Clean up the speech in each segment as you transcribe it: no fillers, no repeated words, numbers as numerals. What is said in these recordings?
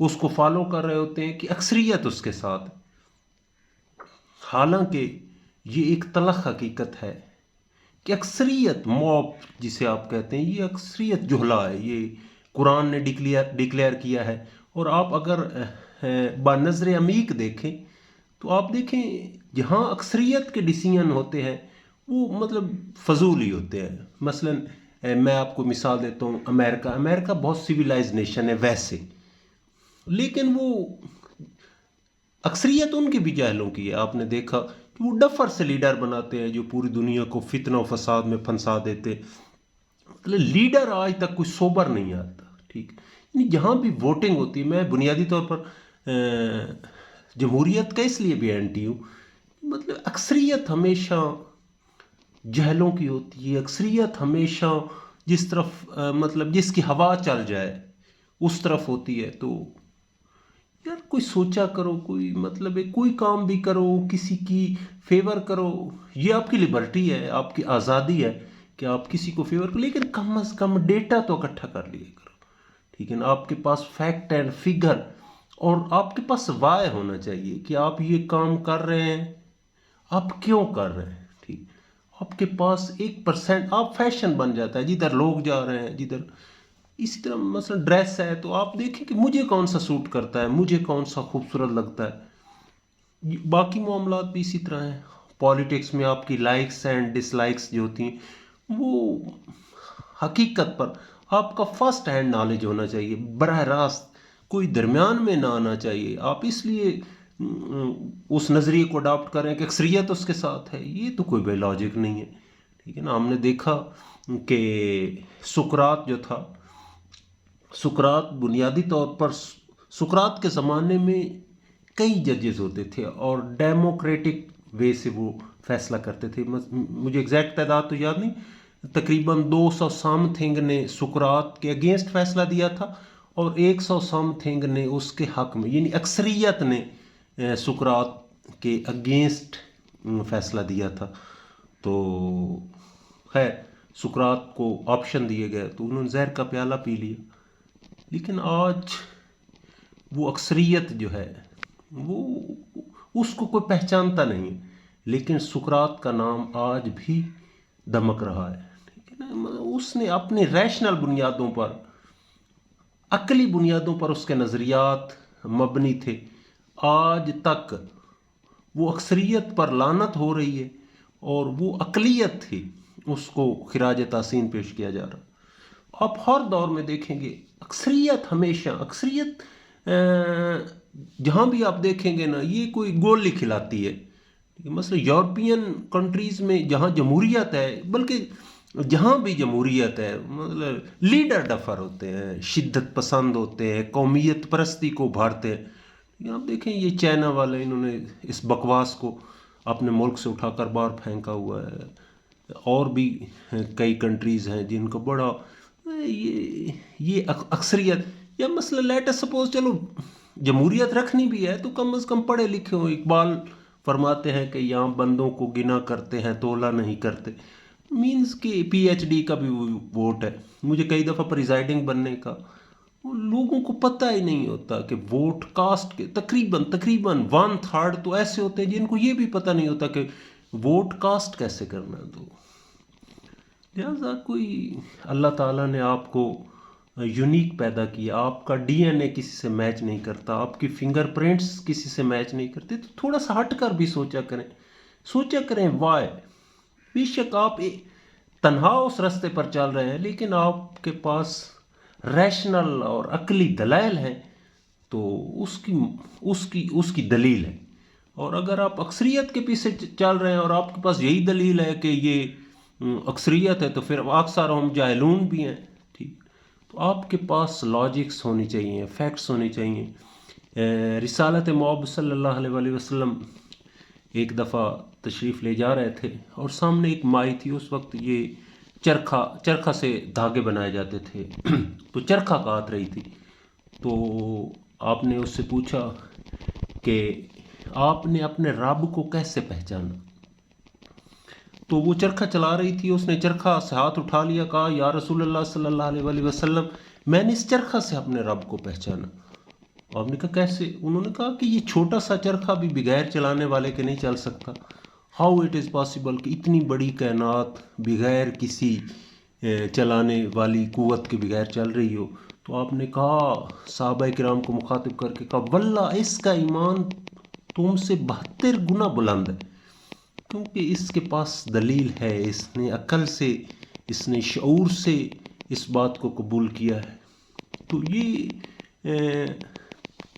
اس کو فالو کر رہے ہوتے ہیں کہ اکثریت اس کے ساتھ. حالانکہ یہ ایک تلخ حقیقت ہے کہ اکثریت موب جسے آپ کہتے ہیں، یہ اکثریت جہلا ہے. یہ قرآن نے ڈکلیئر کیا ہے. اور آپ اگر بنظر عمیق دیکھیں تو آپ دیکھیں جہاں اکثریت کے ڈیسیژن ہوتے ہیں وہ مطلب فضول ہی ہوتے ہیں. مثلا میں آپ کو مثال دیتا ہوں، امریکہ بہت سویلائز نیشن ہے ویسے، لیکن وہ اکثریت ان کی بھی جاہلوں کی ہے. آپ نے دیکھا کہ وہ ڈفر سے لیڈر بناتے ہیں جو پوری دنیا کو فتنہ و فساد میں پھنسا دیتے. مطلب لیڈر آج تک کوئی سوبر نہیں آتا. ٹھیک، یعنی جہاں بھی ووٹنگ ہوتی ہے، میں بنیادی طور پر جمہوریت کا اس لیے بھی اینٹی ہوں. مطلب اکثریت ہمیشہ جہلوں کی ہوتی ہے. اکثریت ہمیشہ جس طرف مطلب جس کی ہوا چل جائے اس طرف ہوتی ہے. تو یار کوئی سوچا کرو، کوئی مطلب ہے کوئی کام بھی کرو، کسی کی فیور کرو. یہ آپ کی لبرٹی ہے، آپ کی آزادی ہے کہ آپ کسی کو فیور کرو، لیکن کم از کم ڈیٹا تو اکٹھا کر لیا کرو. ٹھیک ہے نا، آپ کے پاس فیکٹ اینڈ فگر اور آپ کے پاس وائے ہونا چاہیے کہ آپ یہ کام کر رہے ہیں، آپ کیوں کر رہے ہیں. ٹھیک، آپ کے پاس 1% آپ فیشن بن جاتا ہے جدھر لوگ جا رہے ہیں جدھر. اسی طرح مثلا ڈریس ہے تو آپ دیکھیں کہ مجھے کون سا سوٹ کرتا ہے، مجھے کون سا خوبصورت لگتا ہے. باقی معاملات بھی اسی طرح ہیں. پالیٹکس میں آپ کی لائکس اینڈ ڈس لائکس جو ہوتی ہیں وہ حقیقت پر آپ کا فرسٹ ہینڈ نالج ہونا چاہیے، براہ راست کوئی درمیان میں نہ آنا چاہیے. آپ اس لیے اس نظریے کو اڈاپٹ کریں کہ اکثریت اس کے ساتھ ہے، یہ تو کوئی بے لاجک نہیں ہے. ٹھیک ہے نا، ہم نے دیکھا کہ سقراط جو تھا، سقراط بنیادی طور پر سقراط کے زمانے میں کئی ججز ہوتے تھے اور ڈیموکریٹک وے سے وہ فیصلہ کرتے تھے. مجھے ایگزیکٹ تعداد تو یاد نہیں، تقریباً 200 سم تھنگ نے سقراط کے اگینسٹ فیصلہ دیا تھا اور 100 سم تھنگ نے اس کے حق میں، یعنی اکثریت نے سقراط کے اگینسٹ فیصلہ دیا تھا. تو خیر سقراط کو آپشن دیے گئے تو انہوں نے زہر کا پیالہ پی لیا. لیکن آج وہ اکثریت جو ہے وہ اس کو کوئی پہچانتا نہیں ہے، لیکن سقراط کا نام آج بھی دمک رہا ہے. ٹھیک ہے نا، اس نے اپنی ریشنل بنیادوں پر، عقلی بنیادوں پر اس کے نظریات مبنی تھے. آج تک وہ اکثریت پر لعنت ہو رہی ہے اور وہ اقلیت تھی، اس کو خراج تحسین پیش کیا جا رہا. آپ ہر دور میں دیکھیں گے اکثریت ہمیشہ اکثریت جہاں بھی آپ دیکھیں گے نا یہ کوئی گول نہیں کھلاتی ہے. مثلا یورپین کنٹریز میں جہاں جمہوریت ہے، بلکہ جہاں بھی جمہوریت ہے مطلب لیڈر ڈفر ہوتے ہیں، شدت پسند ہوتے ہیں، قومیت پرستی کو ابھارتے ہیں. آپ دیکھیں یہ چائنا والے، انہوں نے اس بکواس کو اپنے ملک سے اٹھا کر باہر پھینکا ہوا ہے. اور بھی کئی کنٹریز ہیں جن کو بڑا یہ اکثریت، یا مثلا لیٹ اس سپوز چلو جمہوریت رکھنی بھی ہے تو کم از کم پڑھے لکھے ہو. اقبال فرماتے ہیں کہ یہاں بندوں کو گنا کرتے ہیں تولا نہیں کرتے. مینز کہ پی ایچ ڈی کا بھی ووٹ ہے. مجھے کئی دفعہ پریزائڈنگ بننے کا، لوگوں کو پتہ ہی نہیں ہوتا کہ ووٹ کاسٹ کے تقریباً 1/3 تو ایسے ہوتے ہیں جن کو یہ بھی پتہ نہیں ہوتا کہ ووٹ کاسٹ کیسے کرنا. تو لہٰذا کوئی اللہ تعالیٰ نے آپ کو یونیک پیدا کیا، آپ کا ڈی این اے کسی سے میچ نہیں کرتا، آپ کی فنگر پرنٹس کسی سے میچ نہیں کرتے، تو تھوڑا سا ہٹ کر بھی سوچا کریں وائے. بے شک آپ تنہا اس راستے پر چل رہے ہیں، لیکن آپ کے پاس ریشنل اور عقلی دلائل ہیں تو اس کی دلیل ہے. اور اگر آپ اکثریت کے پیچھے چل رہے ہیں اور آپ کے پاس یہی دلیل ہے کہ یہ اکثریت ہے تو پھر اکثر ہم جاہلون بھی ہیں. ٹھیک، تو آپ کے پاس لاجکس ہونی چاہیے، فیکٹس ہونے چاہیے. رسالت مآب صلی اللہ علیہ وآلہ وسلم ایک دفعہ تشریف لے جا رہے تھے اور سامنے ایک مائی تھی. اس وقت یہ چرخہ سے دھاگے بنائے جاتے تھے تو چرخہ کاٹ رہی تھی. تو آپ نے اس سے پوچھا کہ آپ نے اپنے رب کو کیسے پہچانا. تو وہ چرخہ چلا رہی تھی، اس نے چرخہ سے ہاتھ اٹھا لیا، کہا یا رسول اللہ صلی اللہ علیہ وآلہ وسلم میں نے اس چرخہ سے اپنے رب کو پہچانا. آپ نے کہا کیسے؟ انہوں نے کہا کہ یہ چھوٹا سا چرخہ بھی بغیر چلانے والے کے نہیں چل سکتا. ہاؤ اٹ از پاسبل کہ اتنی بڑی کائنات بغیر کسی چلانے والی قوت کے بغیر چل رہی ہو؟ تو آپ نے کہا صحابہ کرام کو مخاطب کر کے کہا واللہ اس کا ایمان تم سے 72 گنا بلند ہے، کیونکہ اس کے پاس دلیل ہے، اس نے عقل سے، اس نے شعور سے اس بات کو قبول کیا ہے. تو یہ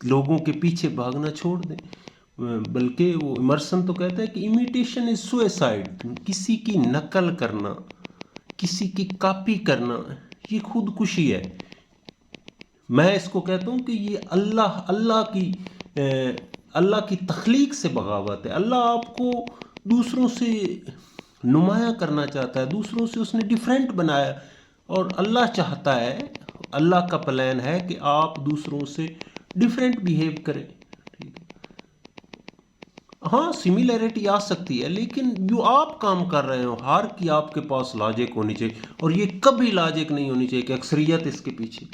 لوگوں کے پیچھے بھاگنا چھوڑ دیں. بلکہ وہ ایمرسن تو کہتا ہے کہ امیٹیشن از سوئسائڈ، کسی کی نقل کرنا، کسی کی کاپی کرنا یہ خودکشی ہے. میں اس کو کہتا ہوں کہ یہ اللہ کی تخلیق سے بغاوت ہے. اللہ آپ کو دوسروں سے نمایاں کرنا چاہتا ہے، دوسروں سے اس نے ڈیفرنٹ بنایا، اور اللہ چاہتا ہے، اللہ کا پلان ہے کہ آپ دوسروں سے ڈیفرنٹ بیہیو کریں. ہاں سملیرٹی آ سکتی ہے، لیکن جو آپ کام کر رہے ہو ہر کی آپ کے پاس لاجک ہونی چاہیے، اور یہ کبھی لاجک نہیں ہونی چاہیے کہ اکثریت اس کے پیچھے.